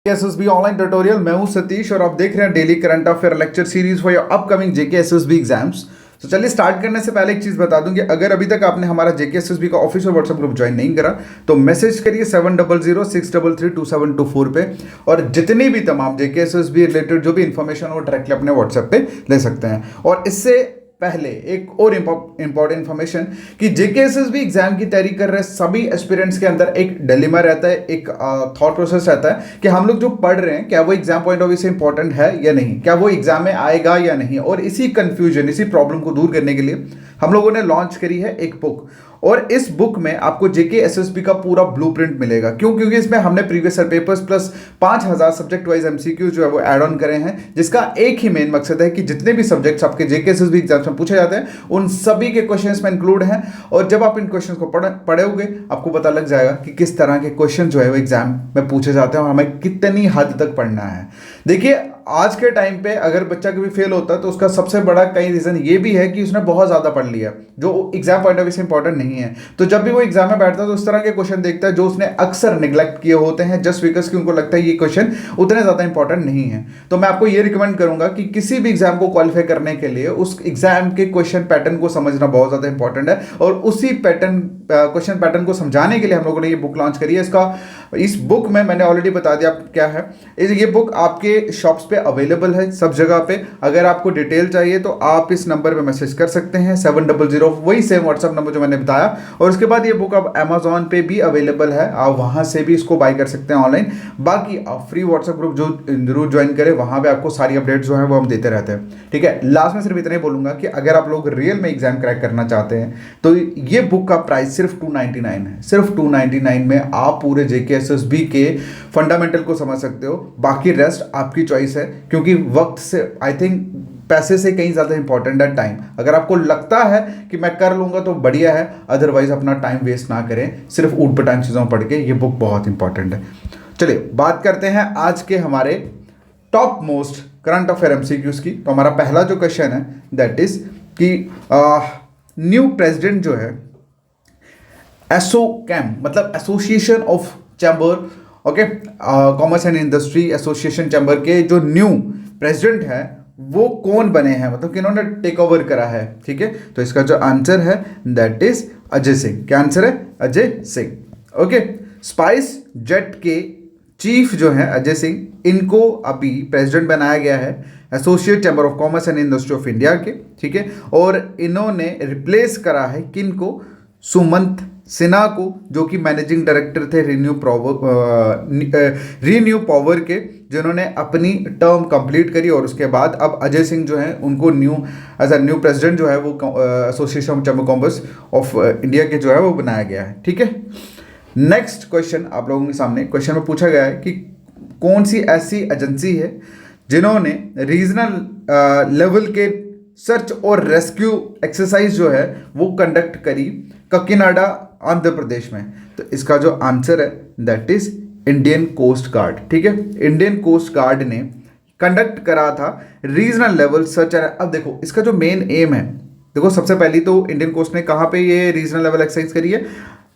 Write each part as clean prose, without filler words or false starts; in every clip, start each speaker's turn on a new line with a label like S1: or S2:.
S1: SSB online tutorial. मैं हूं सतीश और आप देख रहे हैं daily current affair lecture series for your upcoming JK SSB exams. तो चलिए स्टार्ट करने से पहले एक चीज बता दूं कि अगर अभी तक आपने हमारा जेके एसएसबी का ऑफिशियल व्हाट्सएप ग्रुप ज्वाइन नहीं करा तो मैसेज करिए 7006332724 पे, और जितनी भी तमाम जेके एसएसबी रिलेटेड जो भी इंफॉर्मेशन वो डायरेक्टली अपने व्हाट्सएप पे ले सकते हैं। और इससे पहले एक और इंपॉर्टेंट इन्फॉर्मेशन कि जेकेएसएसबी एग्जाम की तैयारी कर रहे सभी एस्पिरेंट्स के अंदर एक डिलेमा रहता है, एक थॉट प्रोसेस रहता है कि हम लोग जो पढ़ रहे हैं क्या वो एग्जाम पॉइंट ऑफ व्यू से इंपॉर्टेंट है या नहीं, क्या वो एग्जाम में आएगा या नहीं। और इसी कंफ्यूजन, इसी प्रॉब्लम को दूर करने के लिए हम लोगों ने लॉन्च करी है एक बुक, और इस बुक में आपको जेके एसएसबी का पूरा ब्लूप्रिंट मिलेगा। क्यों? क्योंकि इसमें हमने previous year papers plus 5000 subject wise MCQ जो है वो ऐड ऑन करे हैं, जिसका एक ही मेन मकसद है कि जितने भी सब्जेक्ट्स आपके जेके एसएसबी एग्जाम्स में पूछे जाते हैं उन सभी के क्वेश्चंस में इंक्लूड हैं। और जब आप इन क्वेश्चंस को पढ़ोगे आपको पता लग जाएगा कि किस तरह के क्वेश्चन जो है वो एग्जाम में पूछे जाते हैं और हमें कितनी हद तक पढ़ना है। देखिए, आज के टाइम पे अगर बच्चा कभी फेल होता है तो उसका सबसे बड़ा कई रीजन ये भी है कि उसने बहुत ज्यादा पढ़ लिया जो एग्जाम पॉइंट ऑफ व्यू से इंपॉर्टेंट नहीं है। तो जब भी वो एग्जाम में बैठता है तो उस तरह के क्वेश्चन देखता है जो उसने अक्सर निगलेक्ट किए होते हैं, जस्ट बिकॉज कि उनको लगता है ये क्वेश्चन उतने ज्यादा इंपॉर्टेंट नहीं है। तो मैं आपको ये रिकमेंड करूंगा कि किसी भी एग्जाम को क्वालिफाई करने के लिए उस एग्जाम के क्वेश्चन पैटर्न को समझना बहुत ज्यादा इंपॉर्टेंट है, और उसी क्वेश्चन पैटर्न को समझाने के लिए हम लोगों ने ये बुक लॉन्च करी है। इस बुक में मैंने ऑलरेडी बता दिया क्या है। ये बुक आपके शॉप्स पे अवेलेबल है सब जगह पे। अगर आपको डिटेल चाहिए तो आप इस नंबर पे मैसेज कर सकते हैं 700, वही सेम व्हाट्सएप नंबर जो मैंने बताया। और उसके बाद ये बुक अब अमेजोन पे भी अवेलेबल है, आप वहां से भी इसको बाय कर सकते हैं ऑनलाइन। बाकी आप फ्री व्हाट्सएप ग्रुप जो जरूर ज्वाइन करें, वहां पे आपको सारी अपडेट्स जो है वो हम देते रहते हैं। ठीक है, लास्ट में सिर्फ इतना ही बोलूंगा कि अगर आप लोग रियल में एग्जाम क्रैक करना चाहते हैं तो ये बुक का प्राइस सिर्फ 299 है। सिर्फ 299 में आप पूरे जेके एसएसबी के फंडामेंटल को समझ सकते हो। बाकी रेस्ट आपकी चॉइस है, क्योंकि वक्त से आई थिंक पैसे से कहीं ज़्यादा इंपॉर्टेंट है टाइम। अगर आपको लगता है कि मैं कर लूँगा तो बढ़िया है, अदरवाइज अपना टाइम वेस्ट ना करें सिर्फ ऊट पटांग चीज़ों पढ़ के। ये बुक बहुत इंपॉर्टेंट है। चलिए बात करते हैं आज के हमारे top most current affair MCQs की। तो हमारा पहला जो क्वेश्चन है दैट इज कि न्यू प्रेसिडेंट जो है एसोचैम मतलब association of chamber, okay, commerce and industry association chamber के जो न्यू प्रेसिडेंट है वो कौन बने हैं, मतलब कि इन्होंने टेक ओवर करा है। ठीक है, तो इसका जो आंसर है दैट इज अजय सिंह। क्या आंसर है? Ajay Singh. Okay, spice jet के चीफ जो है अजय सिंह, इनको अभी प्रेसिडेंट बनाया गया है associate chamber of commerce and industry of India के। ठीक है, और इन्होंने रिप्लेस करा है किनको? सुमंत सिन्हा को, जो कि मैनेजिंग डायरेक्टर थे रीन्यू पावर के, जिन्होंने अपनी टर्म कंप्लीट करी। और उसके बाद अब अजय सिंह जो है उनको एज अ न्यू प्रेसिडेंट जो है वो association of chamber commerce of India के जो है वो बनाया गया है। ठीक है, नेक्स्ट क्वेश्चन आप लोगों के सामने क्वेश्चन में पूछा गया है कि कौन सी ऐसी एजेंसी है जिन्होंने रीजनल लेवल के सर्च और रेस्क्यू एक्सरसाइज जो है वो कंडक्ट करी काकीनाडा आंध्र प्रदेश में। तो इसका जो आंसर है that is Indian coast guard. ठीक है, इंडियन कोस्ट गार्ड ने कंडक्ट करा था रीजनल लेवल सर्च। अब देखो इसका जो मेन एम है, देखो सबसे पहली तो इंडियन कोस्ट ने कहाँ पे ये रीजनल लेवल एक्सरसाइज करी है?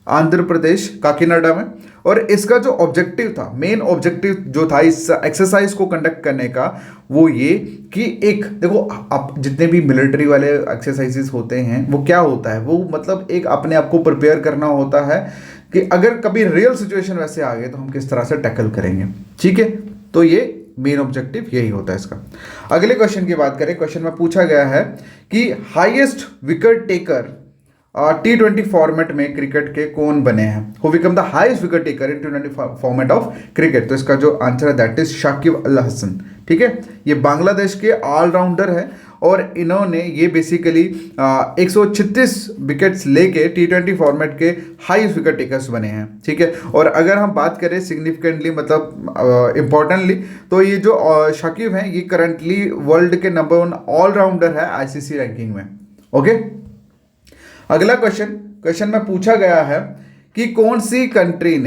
S1: आंध्र प्रदेश काकीनाडा में। और इसका जो ऑब्जेक्टिव था, मेन ऑब्जेक्टिव जो था इस एक्सरसाइज को कंडक्ट करने का, वो ये कि एक देखो आप जितने भी मिलिट्री वाले एक्सरसाइजेस होते हैं वो क्या होता है, वो मतलब एक अपने आप को प्रिपेयर करना होता है कि अगर कभी रियल सिचुएशन वैसे आ गए तो हम किस तरह से टैकल करेंगे। ठीक है, तो ये मेन ऑब्जेक्टिव यही होता है इसका। अगले क्वेश्चन की बात करें, क्वेश्चन में पूछा गया है कि highest wicket taker T20 format में क्रिकेट के कौन बने हैं? Who become the highest wicket taker in T20 format of cricket? तो इसका जो आंसर है दैट इज शाकिब अल हसन। ठीक है, ये बांग्लादेश के ऑलराउंडर है और इन्होंने ये बेसिकली 136 विकेट्स लेके T20 फॉर्मेट के हाईएस्ट विकेट टेकर्स बने हैं। ठीक है, और अगर हम बात करें सिग्निफिकेंटली मतलब इम्पोर्टेंटली, तो ये जो शाकिब हैं ये करंटली वर्ल्ड के नंबर 1 ऑलराउंडर है आईसीसी रैंकिंग में। ओके, अगला क्वेश्चन में पूछा गया है कि कौन सी कंट्री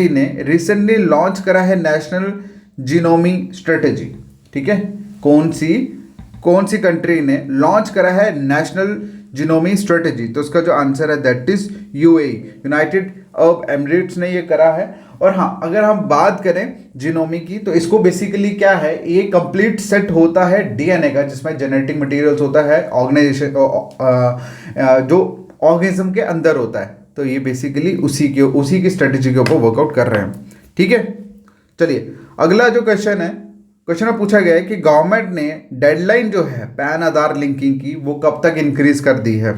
S1: ने रिसेंटली लॉन्च करा है नेशनल जीनोमी स्ट्रेटेजी? ठीक है, कौन सी कंट्री ने लॉन्च करा है नेशनल जीनोमी स्ट्रेटेजी? तो उसका जो आंसर है that is UAE, United Arab Emirates ने ये करा है। और हाँ, अगर हम बात करें जीनोमी की, तो इसको बेसिकली क्या है, ये कंप्लीट सेट होता है डीएनए का, जिसमें जेनेटिक मटेरियल्स होता है ऑर्गेनाइजेशन जो ऑर्गेनिज्म के अंदर होता है। तो ये बेसिकली उसी की स्ट्रेटेजी के ऊपर वर्कआउट कर रहे हैं। ठीक है, चलिए अगला जो क्वेश्चन है, क्वेश्चन में पूछा गया है कि गवर्नमेंट ने डेडलाइन जो है पैन आधार लिंकिंग की वो कब तक इंक्रीज कर दी है।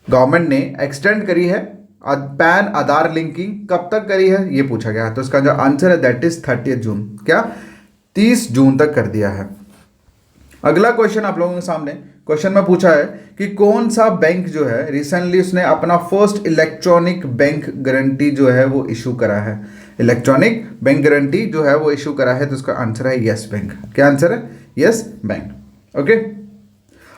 S1: गवर्नमेंट ने एक्सटेंड करी है पैन आधार लिंकिंग, कब तक करी है ये पूछा गया है। तो इसका जो आंसर है दैट इज 30 जून, क्या 30 जून तक कर दिया है। अगला क्वेश्चन आप लोगों के सामने, क्वेश्चन में पूछा है कि कौन सा बैंक जो है रिसेंटली उसने अपना फर्स्ट इलेक्ट्रॉनिक बैंक गारंटी जो है वो इशू करा है। इलेक्ट्रॉनिक बैंक गारंटी जो है वो इशू करा है, तो उसका आंसर है यस बैंक। क्या आंसर है? Yes bank. ओके,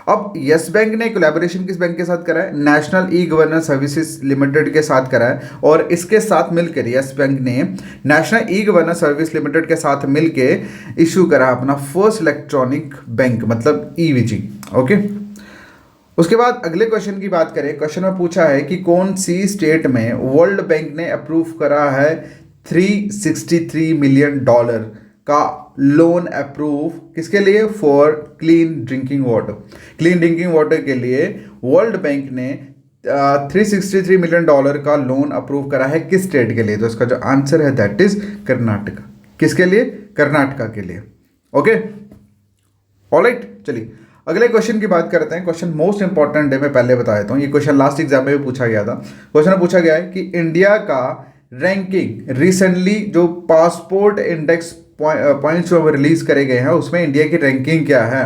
S1: अब यस बैंक ने कोलैबोरेशन किस बैंक के साथ करा है? National e governance services limited के साथ करा है। और इसके साथ मिलकर यस बैंक ने national e governance service limited के साथ मिलकर इशू करा अपना फर्स्ट इलेक्ट्रॉनिक बैंक, मतलब ईवीजी। ओके, उसके बाद अगले क्वेश्चन की बात करें। क्वेश्चन में पूछा है कि कौन सी स्टेट में वर्ल्ड बैंक ने अप्रूव करा है $363 मिलियन का लोन अप्रूव, किसके लिए? For clean drinking water. Clean drinking water के लिए वर्ल्ड बैंक ने $363 मिलियन का लोन अप्रूव करा है, किस स्टेट के लिए? तो इसका जो आंसर है दैट इज कर्नाटका। किसके लिए? कर्नाटका के लिए। ओके, ऑलराइट, चलिए अगले क्वेश्चन की बात करते हैं। क्वेश्चन मोस्ट इंपॉर्टेंट है, मैं पहले बता देता हूँ। ये क्वेश्चन लास्ट एग्जाम में भी पूछा गया था। क्वेश्चन में पूछा गया है कि इंडिया का रैंकिंग रिसेंटली जो पासपोर्ट इंडेक्स पॉइंट्स जो रिलीज करे गए हैं उसमें इंडिया की रैंकिंग क्या है?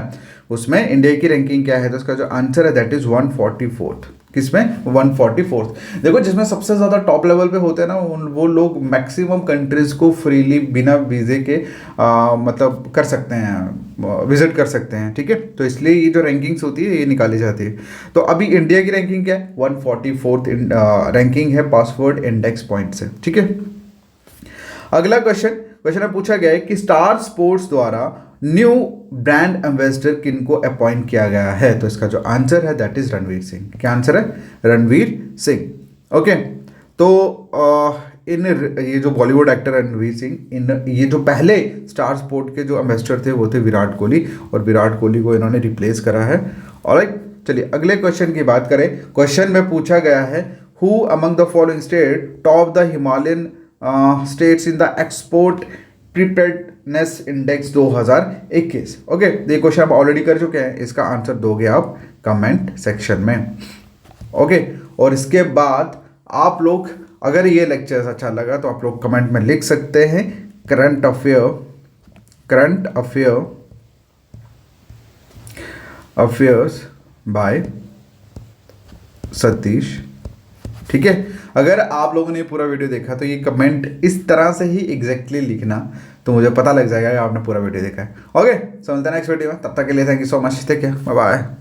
S1: उसमें इंडिया की रैंकिंग क्या है? तो इसका जो आंसर है दैट इज 144th। किसमें? 144th। देखो, जिसमें सबसे ज़्यादा टॉप लेवल पे होते हैं ना वो लोग मैक्सिमम कंट्रीज़ को फ्रीली बिना वीज़े के मतलब कर सकते हैं, विजिट कर सकते हैं। ठीक है, तो इसलिए ये जो रैंकिंग्स होती है ये निकाली जाती है। तो अभी इंडिया की रैंकिंग क्या है? 144th रैंकिंग है पासपोर्ट इंडेक्स पॉइंट से। ठीक है, अगला क्वेश्चन में पूछा गया है कि स्टार स्पोर्ट्स द्वारा न्यू ब्रांड एम्बेसडर किनको अपॉइंट किया गया है? तो इसका जो आंसर है दैट इज रणवीर सिंह। क्या आंसर है? रणवीर सिंह। ओके, तो ये जो बॉलीवुड एक्टर रणवीर सिंह, ये जो पहले स्टार स्पोर्ट के जो एम्बेसडर थे वो थे विराट कोहली, और विराट कोहली को इन्होंने रिप्लेस करा है। ऑलराइट, चलिए अगले क्वेश्चन की बात करें। क्वेश्चन में पूछा गया है who among the following state top the Himalayan states in the export preparedness index 2021। Okay, ये क्वेश्चन आप ऑलरेडी कर चुके हैं, इसका आंसर दोगे आप कमेंट सेक्शन में। ओके, और इसके बाद आप लोग, अगर ये लेक्चर अच्छा लगा तो आप लोग कमेंट में लिख सकते हैं करंट अफेयर्स बाय सतीश। ठीक है, अगर आप लोगों ने पूरा वीडियो देखा तो ये कमेंट इस तरह से ही एग्जैक्टली लिखना, तो मुझे पता लग जाएगा कि आपने पूरा वीडियो देखा है। ओके, समझते हैं नेक्स्ट वीडियो में। तब तक के लिए थैंक यू सो मच। ठीक है, बाय बाय।